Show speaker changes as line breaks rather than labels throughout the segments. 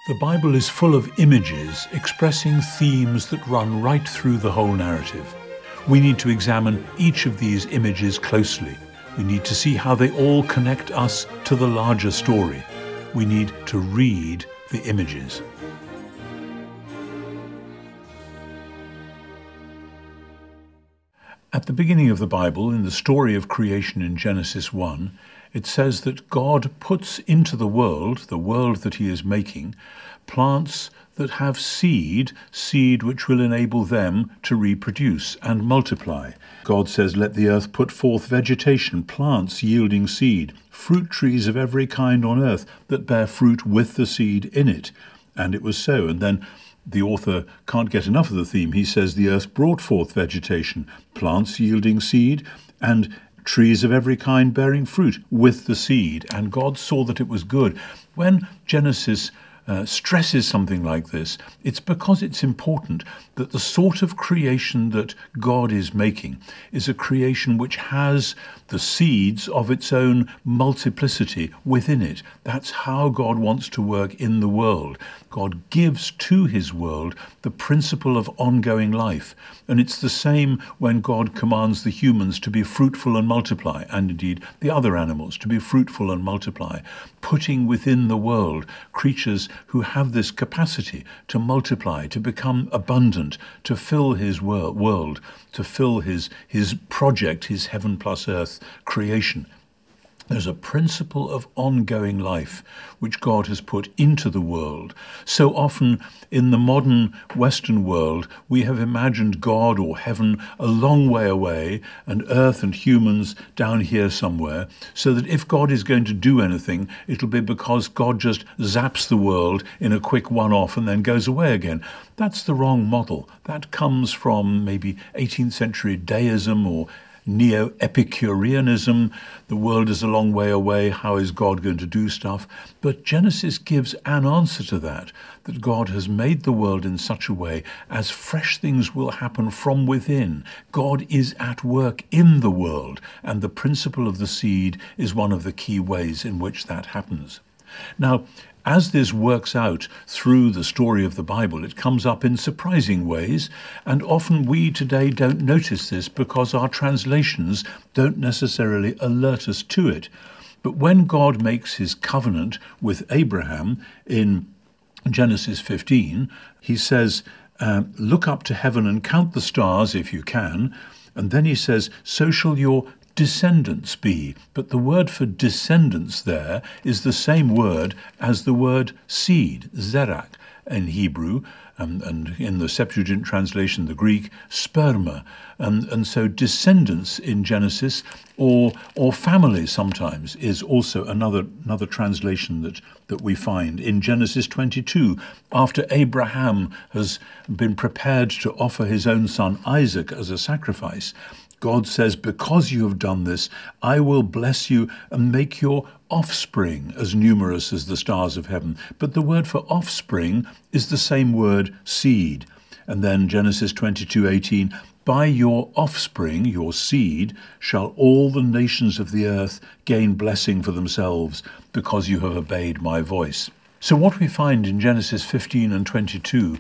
The Bible is full of images expressing themes that run right through the whole narrative. We need to examine each of these images closely. We need to see how they all connect us to the larger story. We need to read the images. At the beginning of the Bible, in the story of creation in Genesis 1, it says that God puts into the world that he is making, plants that have seed which will enable them to reproduce and multiply. God says, let the earth put forth vegetation, plants yielding seed, fruit trees of every kind on earth that bear fruit with the seed in it. And it was so. And then the author can't get enough of the theme. He says the earth brought forth vegetation, plants yielding seed, and trees of every kind bearing fruit with the seed. And God saw that it was good. When Genesis stresses something like this, it's because it's important that the sort of creation that God is making is a creation which has the seeds of its own multiplicity within it. That's how God wants to work in the world. God gives to his world the principle of ongoing life. And it's the same when God commands the humans to be fruitful and multiply, and indeed the other animals to be fruitful and multiply, putting within the world creatures who have this capacity to multiply, to become abundant, to fill his world, to fill his project, his heaven plus earth creation. There's a principle of ongoing life which God has put into the world. So often in the modern Western world, we have imagined God or heaven a long way away and earth and humans down here somewhere, so that if God is going to do anything, it'll be because God just zaps the world in a quick one-off and then goes away again. That's the wrong model. That comes from maybe 18th century deism or Neo-Epicureanism. The world is a long way away. How is God going to do stuff? But Genesis gives an answer to that God has made the world in such a way as fresh things will happen from within. God is at work in the world, and the principle of the seed is one of the key ways in which that happens. Now, as this works out through the story of the Bible, it comes up in surprising ways, and often we today don't notice this because our translations don't necessarily alert us to it. But when God makes his covenant with Abraham in Genesis 15, he says, look up to heaven and count the stars if you can, and then he says, so shall your descendants be. But the word for descendants there is the same word as the word seed, zerak, in Hebrew, and in the Septuagint translation, the Greek, sperma. And so descendants in Genesis, or family sometimes, is also another translation that we find. In Genesis 22, after Abraham has been prepared to offer his own son Isaac as a sacrifice, God says, because you have done this, I will bless you and make your offspring as numerous as the stars of heaven. But the word for offspring is the same word, seed. And then Genesis 22:18, by your offspring, your seed, shall all the nations of the earth gain blessing for themselves, because you have obeyed my voice. So what we find in Genesis 15 and 22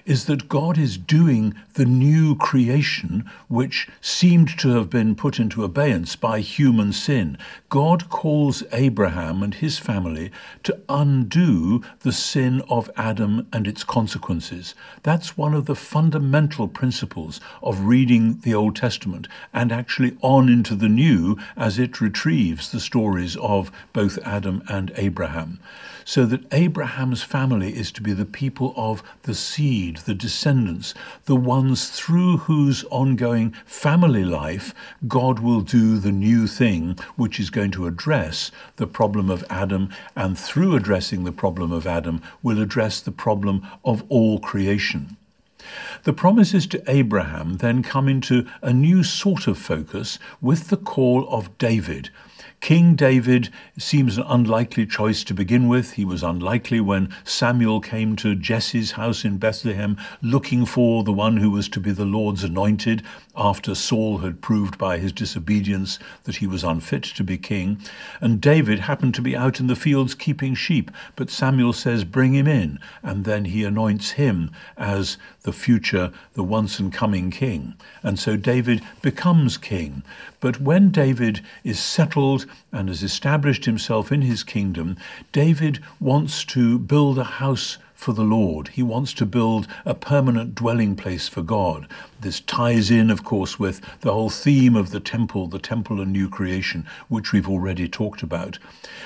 is that God is doing the new creation which seemed to have been put into abeyance by human sin. God calls Abraham and his family to undo the sin of Adam and its consequences. That's one of the fundamental principles of reading the Old Testament and actually on into the New as it retrieves the stories of both Adam and Abraham. So that Abraham's family is to be the people of the seed, the descendants, the ones through whose ongoing family life God will do the new thing, which is going to address the problem of Adam, and through addressing the problem of Adam, will address the problem of all creation. The promises to Abraham then come into a new sort of focus with the call of David. King David seems an unlikely choice to begin with. He was unlikely when Samuel came to Jesse's house in Bethlehem looking for the one who was to be the Lord's anointed after Saul had proved by his disobedience that he was unfit to be king. And David happened to be out in the fields keeping sheep, but Samuel says, bring him in, and then he anoints him as the future, the once and coming king. And so David becomes king. But when David is settled and has established himself in his kingdom, David wants to build a house for the Lord. He wants to build a permanent dwelling place for God. This ties in, of course, with the whole theme of the temple and new creation, which we've already talked about.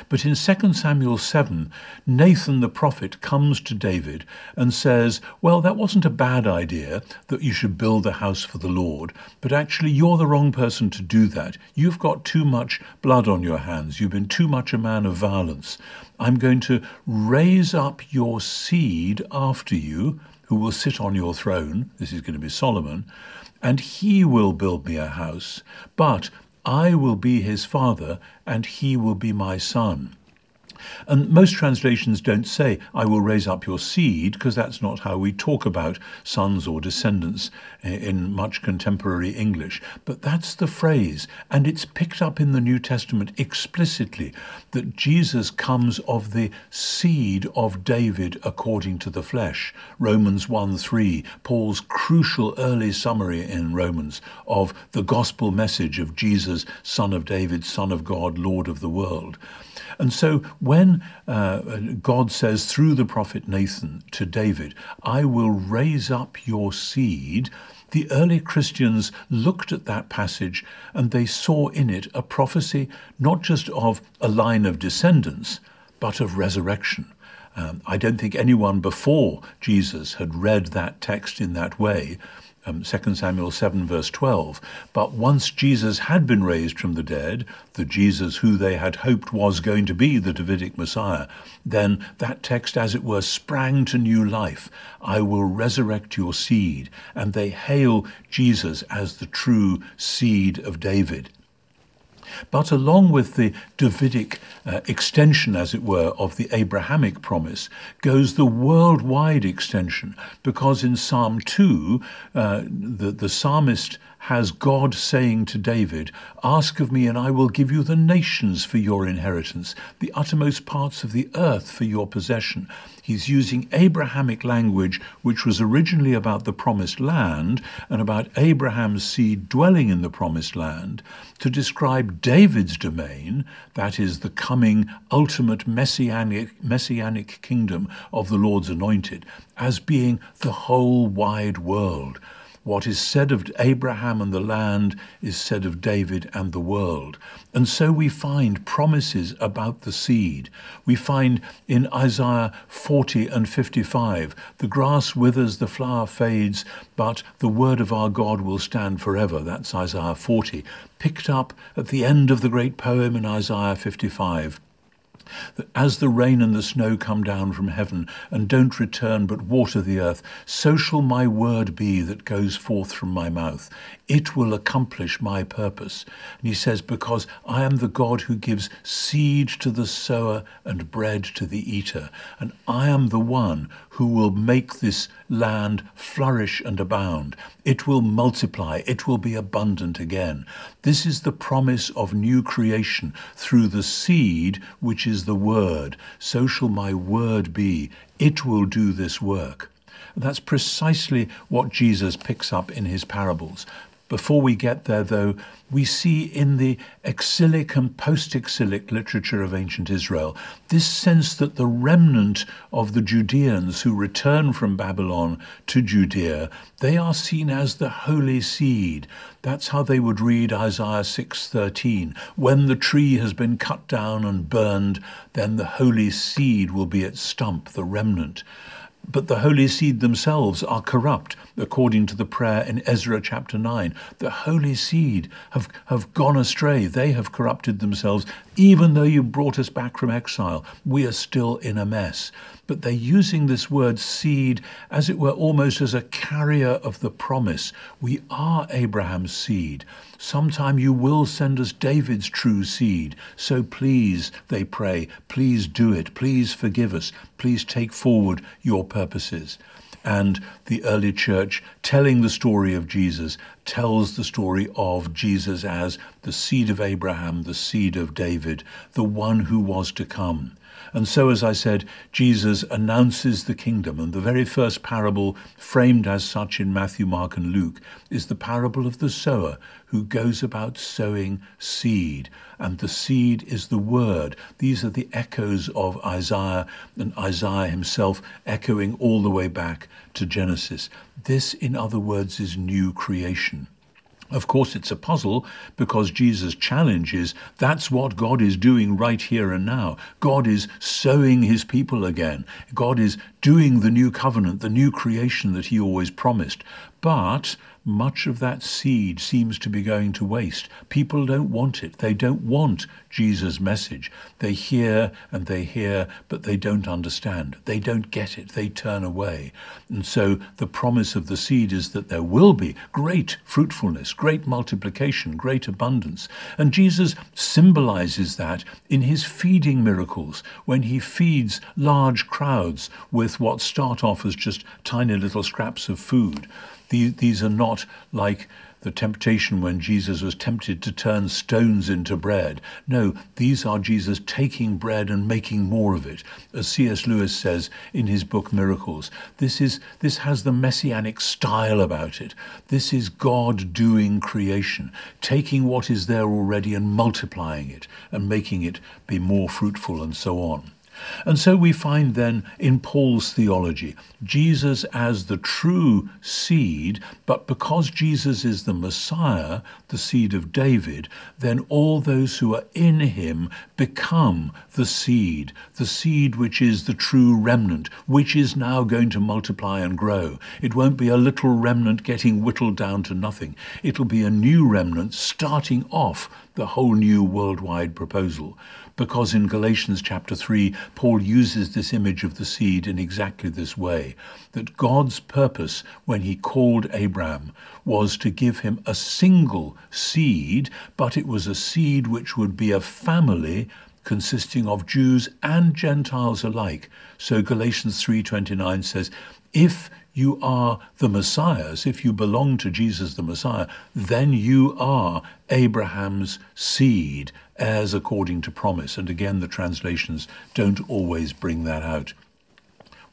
But in 2 Samuel 7, Nathan the prophet comes to David and says, well, that wasn't a bad idea that you should build a house for the Lord, but actually you're the wrong person to do that. You've got too much blood on your hands. You've been too much a man of violence. I'm going to raise up your seed after you, who will sit on your throne. This is going to be Solomon, and he will build me a house, but I will be his father, and he will be my son. And most translations don't say, I will raise up your seed, because that's not how we talk about sons or descendants in much contemporary English. But that's the phrase, and it's picked up in the New Testament explicitly, that Jesus comes of the seed of David according to the flesh. Romans 1:3, Paul's crucial early summary in Romans of the gospel message of Jesus, Son of David, Son of God, Lord of the world. And so when God says through the prophet Nathan to David, I will raise up your seed, the early Christians looked at that passage and they saw in it a prophecy not just of a line of descendants, but of resurrection. I don't think anyone before Jesus had read that text in that way. 2 Samuel 7 verse 12, but once Jesus had been raised from the dead, the Jesus who they had hoped was going to be the Davidic Messiah, then that text, as it were, sprang to new life. I will resurrect your seed, and they hail Jesus as the true seed of David. But along with the Davidic extension, as it were, of the Abrahamic promise, goes the worldwide extension, because in Psalm 2, the psalmist has God saying to David, ask of me and I will give you the nations for your inheritance, the uttermost parts of the earth for your possession. He's using Abrahamic language, which was originally about the promised land and about Abraham's seed dwelling in the promised land, to describe David's domain, that is the coming ultimate messianic kingdom of the Lord's anointed, as being the whole wide world. What is said of Abraham and the land is said of David and the world. And so we find promises about the seed. We find in Isaiah 40 and 55, the grass withers, the flower fades, but the word of our God will stand forever. That's Isaiah 40, picked up at the end of the great poem in Isaiah 55. That as the rain and the snow come down from heaven and don't return but water the earth, so shall my word be that goes forth from my mouth. It will accomplish my purpose. And he says, because I am the God who gives seed to the sower and bread to the eater. And I am the one who will make this land flourish and abound. It will multiply. It will be abundant again. This is the promise of new creation through the seed, which is the word. So shall my word be. It will do this work. And that's precisely what Jesus picks up in his parables. Before we get there, though, we see in the exilic and post-exilic literature of ancient Israel this sense that the remnant of the Judeans who return from Babylon to Judea, they are seen as the holy seed. That's how they would read Isaiah 6:13. When the tree has been cut down and burned, then the holy seed will be its stump, the remnant. But the holy seed themselves are corrupt, according to the prayer in Ezra chapter 9. The holy seed have gone astray. They have corrupted themselves. Even though you brought us back from exile, we are still in a mess. But they're using this word seed, as it were, almost as a carrier of the promise. We are Abraham's seed. Sometime you will send us David's true seed. So please, they pray, please do it. Please forgive us. Please take forward your purposes. And the early church, telling the story of Jesus, tells the story of Jesus as the seed of Abraham, the seed of David, the one who was to come. And so, as I said, Jesus announces the kingdom, and the very first parable framed as such in Matthew, Mark, and Luke is the parable of the sower who goes about sowing seed. And the seed is the word. These are the echoes of Isaiah, and Isaiah himself echoing all the way back to Genesis. This, in other words, is new creation. Of course, it's a puzzle because Jesus' challenge is that's what God is doing right here and now. God is sowing his people again. God is doing the new covenant, the new creation that he always promised. But much of that seed seems to be going to waste. People don't want it. They don't want Jesus' message. They hear and they hear, but they don't understand. They don't get it. They turn away. And so the promise of the seed is that there will be great fruitfulness, great multiplication, great abundance. And Jesus symbolizes that in his feeding miracles, when he feeds large crowds with what start off as just tiny little scraps of food. These are not like the temptation when Jesus was tempted to turn stones into bread. No, these are Jesus taking bread and making more of it. As C.S. Lewis says in his book Miracles, this has the messianic style about it. This is God doing creation, taking what is there already and multiplying it and making it be more fruitful and so on. And so we find then in Paul's theology, Jesus as the true seed, but because Jesus is the Messiah, the seed of David, then all those who are in him become the seed which is the true remnant, which is now going to multiply and grow. It won't be a little remnant getting whittled down to nothing. It'll be a new remnant starting off the whole new worldwide proposal. Because in Galatians chapter 3, Paul uses this image of the seed in exactly this way, that God's purpose when he called Abraham was to give him a single seed, but it was a seed which would be a family consisting of Jews and Gentiles alike. So Galatians 3:29 says, if you are the Messiahs, if you belong to Jesus the Messiah, then you are Abraham's seed, heirs according to promise. And again, the translations don't always bring that out.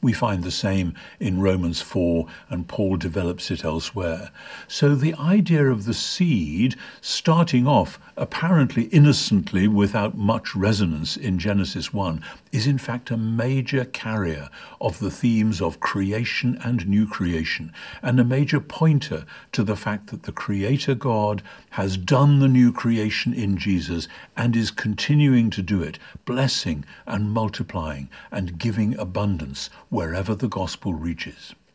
We find the same in Romans 4, and Paul develops it elsewhere. So the idea of the seed starting off apparently innocently without much resonance in Genesis 1 is in fact a major carrier of the themes of creation and new creation, and a major pointer to the fact that the Creator God has done the new creation in Jesus and is continuing to do it, blessing and multiplying and giving abundance wherever the gospel reaches.